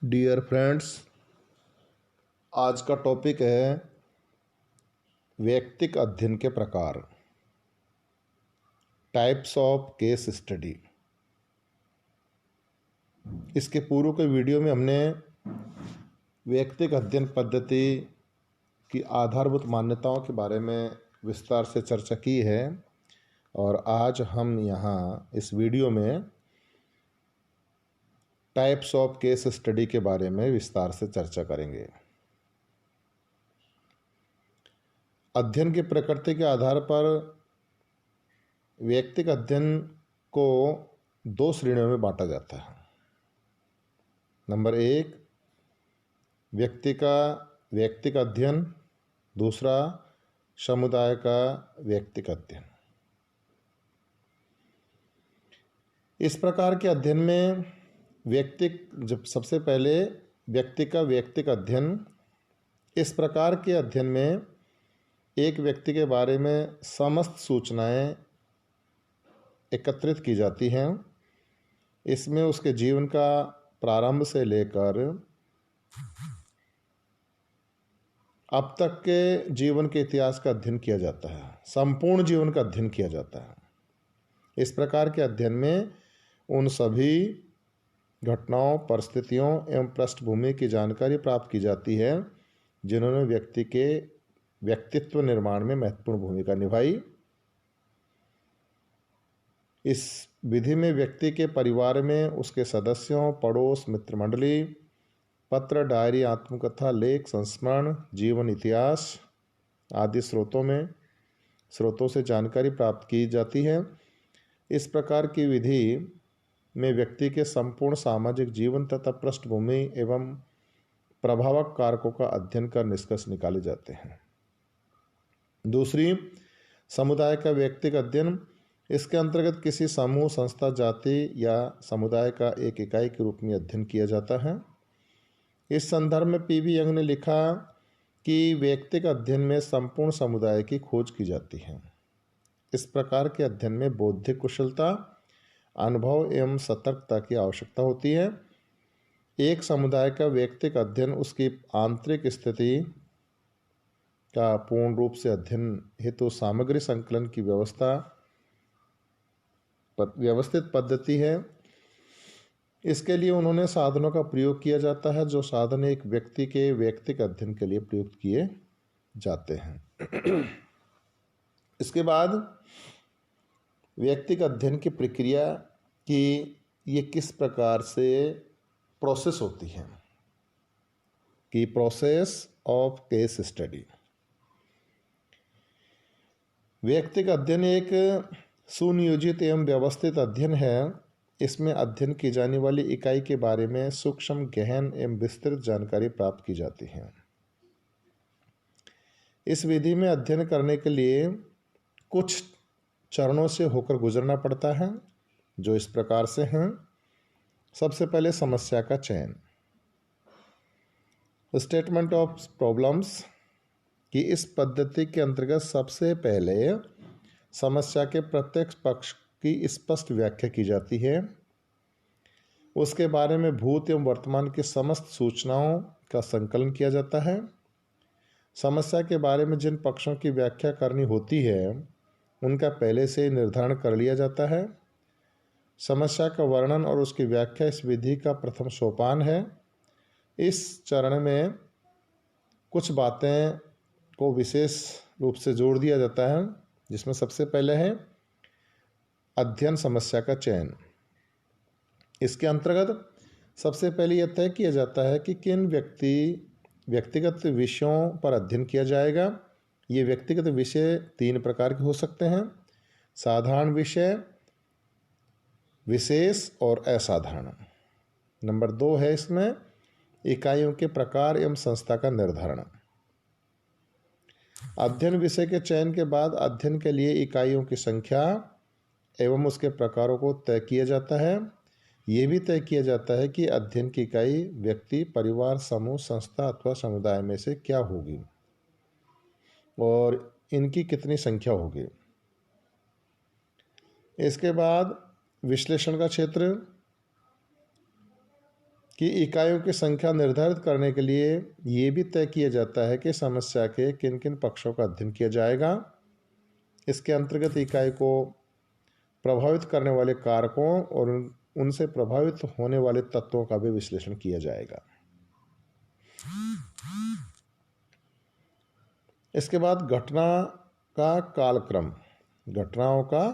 Dear friends, आज का topic है व्यक्तिक अध्ययन के प्रकार, टाइप्स ऑफ केस स्टडी। इसके पूर्व के वीडियो में हमने व्यक्तिक अध्ययन पद्धति की आधारभूत मान्यताओं के बारे में विस्तार से चर्चा की है और आज हम यहाँ इस वीडियो में टाइप्स ऑफ केस स्टडी के बारे में विस्तार से चर्चा करेंगे। अध्ययन की प्रकृति के आधार पर व्यक्तिक अध्ययन को दो श्रेणियों में बांटा जाता है। नंबर एक, व्यक्तिक अध्ययन, दूसरा समुदाय का व्यक्तिक अध्ययन। इस प्रकार के अध्ययन में सबसे पहले व्यक्ति का व्यक्तिक अध्ययन। इस प्रकार के अध्ययन में एक व्यक्ति के बारे में समस्त सूचनाएं एकत्रित की जाती हैं। इसमें उसके जीवन का प्रारंभ से लेकर अब तक के जीवन के इतिहास का अध्ययन किया जाता है, संपूर्ण जीवन का अध्ययन किया जाता है। इस प्रकार के अध्ययन में उन सभी घटनाओं, परिस्थितियों एवं पृष्ठभूमि की जानकारी प्राप्त की जाती है जिन्होंने व्यक्ति के व्यक्तित्व निर्माण में महत्वपूर्ण भूमिका निभाई। इस विधि में व्यक्ति के परिवार में उसके सदस्यों, पड़ोस, मित्र मंडली, पत्र, डायरी, आत्मकथा, लेख, संस्मरण, जीवन इतिहास आदि स्रोतों से जानकारी प्राप्त की जाती है। इस प्रकार की विधि में व्यक्ति के संपूर्ण सामाजिक जीवन तथा पृष्ठभूमि एवं प्रभावक कारकों का अध्ययन कर निष्कर्ष निकाले जाते हैं। दूसरी, समुदाय का व्यक्तिक अध्ययन। इसके अंतर्गत किसी समूह, संस्था, जाति या समुदाय का एक इकाई के रूप में अध्ययन किया जाता है। इस संदर्भ में पीवी यंग ने लिखा कि व्यक्तिक अध्ययन में संपूर्ण समुदाय की खोज की जाती है। इस प्रकार के अध्ययन में बौद्धिक कुशलता, अनुभव एवं सतर्कता की आवश्यकता होती है। एक समुदाय का व्यक्तिक अध्ययन उसकी आंतरिक स्थिति का पूर्ण रूप से अध्ययन हेतु सामग्री संकलन की व्यवस्थित पद्धति है। इसके लिए उन्होंने साधनों का प्रयोग किया जाता है जो साधन एक व्यक्ति के व्यक्तिक अध्ययन के लिए प्रयुक्त किए जाते हैं। इसके बाद व्यक्तिक अध्ययन की प्रक्रिया की ये किस प्रकार से प्रोसेस होती है कि प्रोसेस ऑफ केस स्टडी। व्यक्तिक अध्ययन एक सुनियोजित एवं व्यवस्थित अध्ययन है। इसमें अध्ययन की जाने वाली इकाई के बारे में सूक्ष्म, गहन एवं विस्तृत जानकारी प्राप्त की जाती है। इस विधि में अध्ययन करने के लिए कुछ चरणों से होकर गुजरना पड़ता है जो इस प्रकार से हैं। सबसे पहले समस्या का चयन, स्टेटमेंट ऑफ प्रॉब्लम्स की इस पद्धति के अंतर्गत सबसे पहले समस्या के प्रत्येक पक्ष की स्पष्ट व्याख्या की जाती है। उसके बारे में भूत एवं वर्तमान की समस्त सूचनाओं का संकलन किया जाता है। समस्या के बारे में जिन पक्षों की व्याख्या करनी होती है उनका पहले से निर्धारण कर लिया जाता है। समस्या का वर्णन और उसकी व्याख्या इस विधि का प्रथम सोपान है। इस चरण में कुछ बातें को विशेष रूप से जोड़ दिया जाता है जिसमें सबसे पहले है अध्ययन समस्या का चयन। इसके अंतर्गत सबसे पहले यह तय किया जाता है कि किन व्यक्तिगत विषयों पर अध्ययन किया जाएगा। ये व्यक्तिगत विषय 3 प्रकार के हो सकते हैं: साधारण विषय, विशेष और असाधारण। नंबर 2 है इसमें इकाइयों के प्रकार एवं संस्था का निर्धारण। अध्ययन विषय के चयन के बाद अध्ययन के लिए इकाइयों की संख्या एवं उसके प्रकारों को तय किया जाता है। ये भी तय किया जाता है कि अध्ययन की इकाई व्यक्ति, परिवार, समूह, संस्था अथवा समुदाय में से क्या होगी और इनकी कितनी संख्या होगी। इसके बाद विश्लेषण का क्षेत्र कि इकाइयों की संख्या निर्धारित करने के लिए ये भी तय किया जाता है कि समस्या के किन किन पक्षों का अध्ययन किया जाएगा। इसके अंतर्गत इकाई को प्रभावित करने वाले कारकों और उनसे प्रभावित होने वाले तत्वों का भी विश्लेषण किया जाएगा। इसके बाद घटना का कालक्रम। घटनाओं का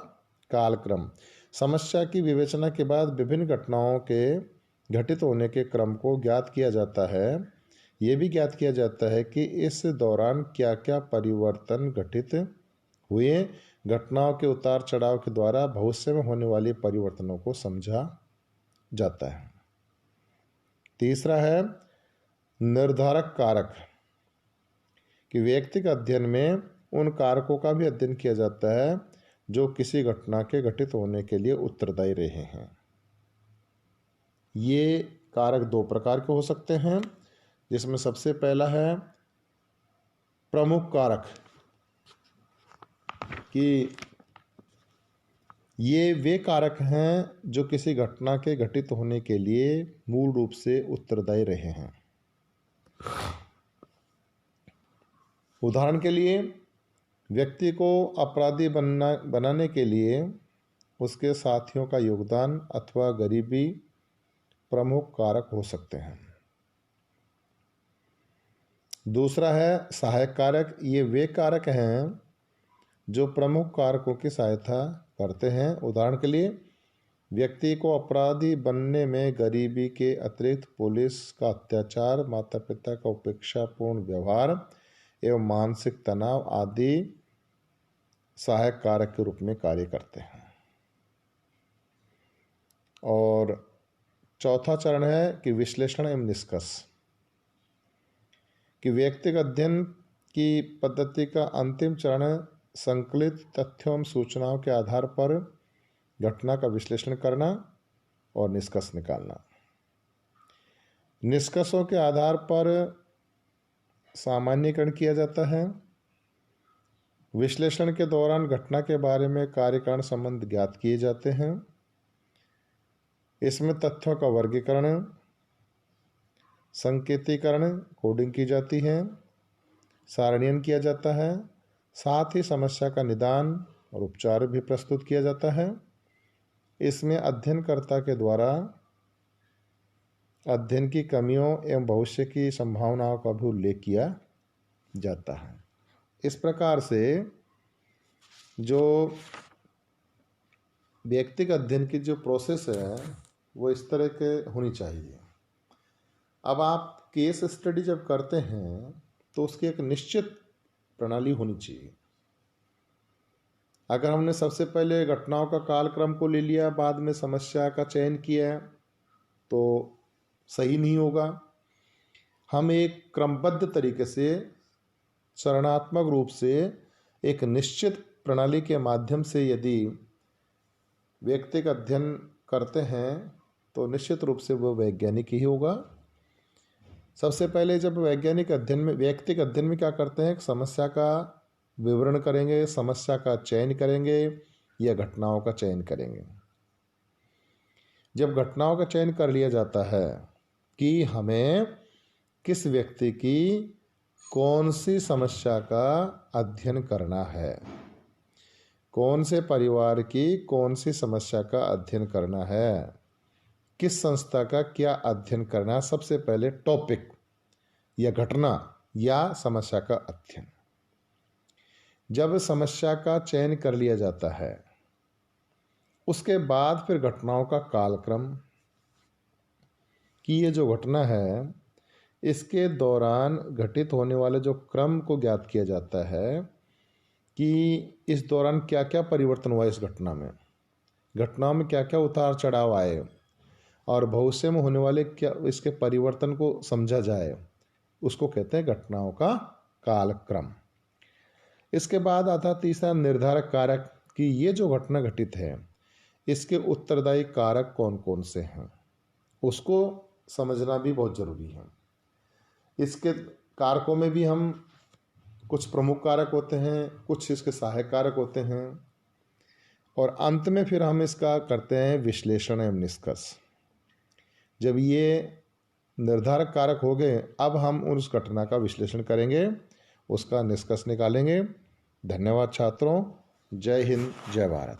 कालक्रम समस्या की विवेचना के बाद विभिन्न घटनाओं के घटित होने के क्रम को ज्ञात किया जाता है। ये भी ज्ञात किया जाता है कि इस दौरान क्या क्या परिवर्तन घटित हुए। घटनाओं के उतार चढ़ाव के द्वारा भविष्य में होने वाले परिवर्तनों को समझा जाता है। तीसरा है निर्धारक कारक, कि व्यक्तिगत अध्ययन में उन कारकों का भी अध्ययन किया जाता है जो किसी घटना के घटित होने के लिए उत्तरदायी रहे हैं। ये कारक दो प्रकार के हो सकते हैं, जिसमें सबसे पहला है प्रमुख कारक, कि ये वे कारक हैं जो किसी घटना के घटित होने के लिए मूल रूप से उत्तरदायी रहे हैं। उदाहरण के लिए व्यक्ति को अपराधी बनाने के लिए उसके साथियों का योगदान अथवा गरीबी प्रमुख कारक हो सकते हैं। दूसरा है सहायक कारक। ये वे कारक हैं जो प्रमुख कारकों की सहायता करते हैं। उदाहरण के लिए व्यक्ति को अपराधी बनने में गरीबी के अतिरिक्त पुलिस का अत्याचार, माता पिता का उपेक्षापूर्ण व्यवहार एवं मानसिक तनाव आदि सहायक कारक के रूप में कार्य करते हैं। और चौथा चरण है कि विश्लेषण एवं निष्कर्ष, कि व्यक्तिगत अध्ययन की पद्धति का अंतिम चरण संकलित तथ्यों एवं सूचनाओं के आधार पर घटना का विश्लेषण करना और निष्कर्ष निकालना। निष्कर्षों के आधार पर सामान्यीकरण किया जाता है। विश्लेषण के दौरान घटना के बारे में कार्य कारण संबंध ज्ञात किए जाते हैं। इसमें तथ्यों का वर्गीकरण, संकेतीकरण, कोडिंग की जाती है, सारणीयन किया जाता है। साथ ही समस्या का निदान और उपचार भी प्रस्तुत किया जाता है। इसमें अध्ययनकर्ता के द्वारा अध्ययन की कमियों एवं भविष्य की संभावनाओं का भी उल्लेख किया जाता है। इस प्रकार से जो व्यक्तिगत अध्ययन की जो प्रोसेस है वो इस तरह के होनी चाहिए। अब आप केस स्टडी जब करते हैं तो उसकी एक निश्चित प्रणाली होनी चाहिए। अगर हमने सबसे पहले घटनाओं का कालक्रम को ले लिया, बाद में समस्या का चयन किया, तो सही नहीं होगा। हम एक क्रमबद्ध तरीके से चरणात्मक रूप से एक निश्चित प्रणाली के माध्यम से यदि व्यक्तिगत अध्ययन करते हैं तो निश्चित रूप से वो वैज्ञानिक ही होगा। सबसे पहले जब वैज्ञानिक अध्ययन में व्यक्तिगत अध्ययन में क्या करते हैं, समस्या का विवरण करेंगे, समस्या का चयन करेंगे या घटनाओं का चयन करेंगे। जब घटनाओं का चयन कर लिया जाता है कि हमें किस व्यक्ति की कौन सी समस्या का अध्ययन करना है, कौन से परिवार की कौन सी समस्या का अध्ययन करना है, किस संस्था का क्या अध्ययन करना है, सबसे पहले टॉपिक या घटना या समस्या का अध्ययन। जब समस्या का चयन कर लिया जाता है उसके बाद फिर घटनाओं का कालक्रम, कि ये जो घटना है इसके दौरान घटित होने वाले जो क्रम को ज्ञात किया जाता है कि इस दौरान क्या क्या परिवर्तन हुआ, इस घटनाओं में क्या क्या उतार चढ़ाव आए और भविष्य में होने वाले क्या इसके परिवर्तन को समझा जाए, उसको कहते हैं घटनाओं का कालक्रम। इसके बाद आता तीसरा निर्धारक कारक, कि ये जो घटना घटित है इसके उत्तरदायी कारक कौन कौन से हैं, उसको समझना भी बहुत ज़रूरी है। इसके कारकों में भी हम कुछ प्रमुख कारक होते हैं, कुछ इसके सहायक कारक होते हैं, और अंत में फिर हम इसका करते हैं विश्लेषण एवं निष्कर्ष। जब ये निर्धारक कारक हो गए। अब हम उस घटना का विश्लेषण करेंगे, उसका निष्कर्ष निकालेंगे। धन्यवाद छात्रों। जय हिंद, जय भारत।